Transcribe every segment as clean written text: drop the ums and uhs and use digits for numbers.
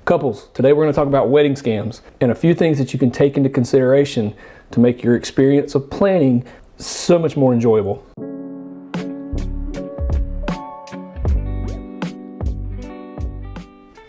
Couples, today we're going to talk about wedding scams and a few things that you can take into consideration to make your experience of planning so much more enjoyable.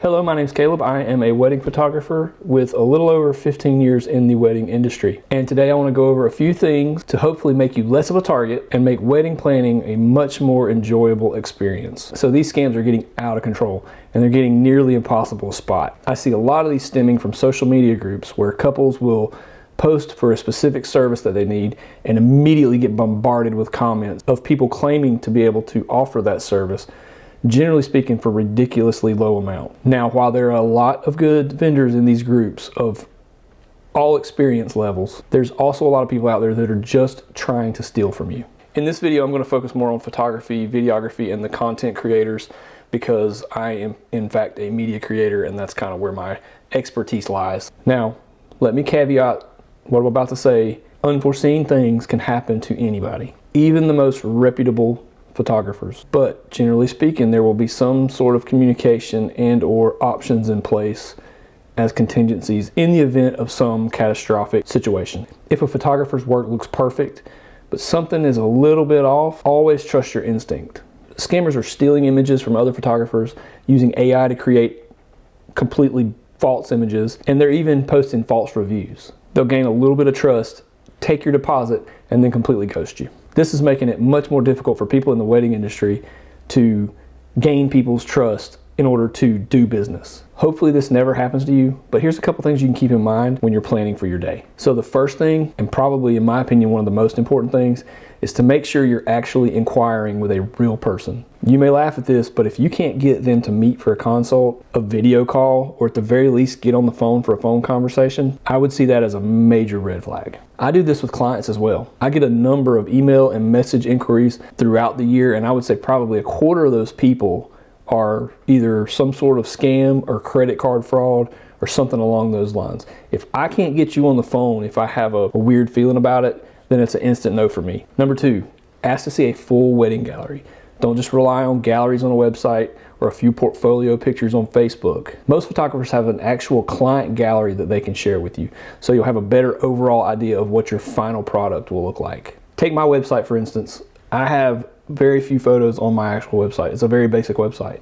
Hello, my name's Caleb. I am a wedding photographer with a little over 15 years in the wedding industry. And today I want to go over a few things to hopefully make you less of a target and make wedding planning a much more enjoyable experience. So these scams are getting out of control and they're getting nearly impossible to spot. I see a lot of these stemming from social media groups where couples will post for a specific service that they need and immediately get bombarded with comments of people claiming to be able to offer that service, generally speaking, for ridiculously low amount. Now, while there are a lot of good vendors in these groups of all experience levels, there's also a lot of people out there that are just trying to steal from you. In this video, I'm going to focus more on photography, videography, and the content creators because I am, in fact, a media creator, and that's kind of where my expertise lies. Now, let me caveat what I'm about to say. Unforeseen things can happen to anybody, even the most reputable photographers. But generally speaking, there will be some sort of communication and or options in place as contingencies in the event of some catastrophic situation. If a photographer's work looks perfect, but something is a little bit off, always trust your instinct. Scammers are stealing images from other photographers, using AI to create completely false images, and they're even posting false reviews. They'll gain a little bit of trust, take your deposit, and then completely ghost you. This is making it much more difficult for people in the wedding industry to gain people's trust in order to do business. Hopefully this never happens to you, but here's a couple things you can keep in mind when you're planning for your day. So the first thing, and probably in my opinion one of the most important things, is to make sure you're actually inquiring with a real person. You may laugh at this, but if you can't get them to meet for a consult, a video call, or at the very least get on the phone for a phone conversation, I would see that as a major red flag. I do this with clients as well. I get a number of email and message inquiries throughout the year, and I would say probably a quarter of those people are either some sort of scam or credit card fraud or something along those lines. If I can't get you on the phone, if I have a weird feeling about it, then it's an instant no for me. Number two, ask to see a full wedding gallery. Don't just rely on galleries on a website or a few portfolio pictures on Facebook. Most photographers have an actual client gallery that they can share with you, so you'll have a better overall idea of what your final product will look like. Take my website for instance. I have very few photos on my actual website. It's a very basic website.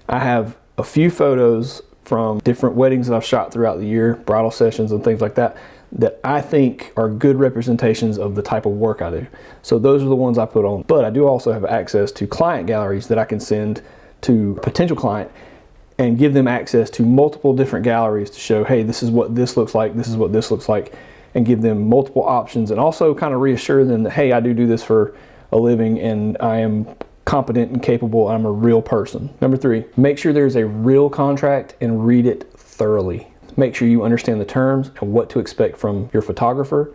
I have a few photos from different weddings that I've shot throughout the year, bridal sessions and things like that, that I think are good representations of the type of work I do. So those are the ones I put on. But I do also have access to client galleries that I can send to a potential client and give them access to multiple different galleries to show, hey, this is what this looks like, this is what this looks like, and give them multiple options and also kind of reassure them that, hey, I do this for a living and I am competent and capable. I'm a real person. Number three, make sure there's a real contract and read it thoroughly. Make sure you understand the terms and what to expect from your photographer,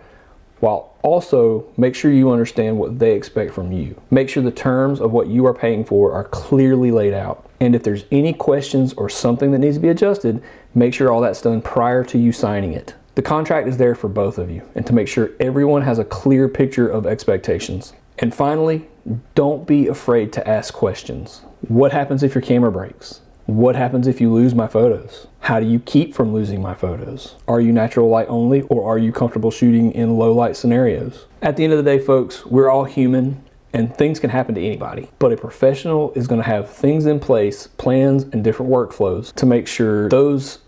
while also make sure you understand what they expect from you. Make sure the terms of what you are paying for are clearly laid out. And if there's any questions or something that needs to be adjusted, make sure all that's done prior to you signing it. The contract is there for both of you and to make sure everyone has a clear picture of expectations. And finally, don't be afraid to ask questions. What happens if your camera breaks? What happens if you lose my photos? How do you keep from losing my photos? Are you natural light only, or are you comfortable shooting in low light scenarios? At the end of the day, folks, we're all human and things can happen to anybody. But a professional is going to have things in place, plans and different workflows to make sure those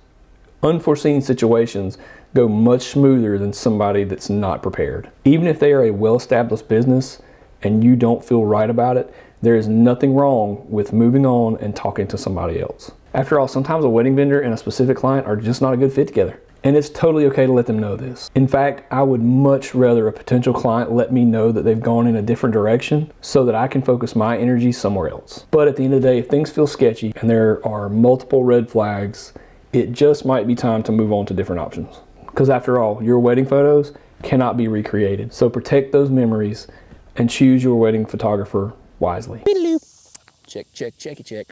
unforeseen situations go much smoother than somebody that's not prepared. Even if they are a well-established business and you don't feel right about it, there is nothing wrong with moving on and talking to somebody else. After all, sometimes a wedding vendor and a specific client are just not a good fit together. And it's totally okay to let them know this. In fact, I would much rather a potential client let me know that they've gone in a different direction so that I can focus my energy somewhere else. But at the end of the day, if things feel sketchy and there are multiple red flags, it just might be time to move on to different options. Because after all, your wedding photos cannot be recreated. So protect those memories and choose your wedding photographer wisely. Check, check, checky, check.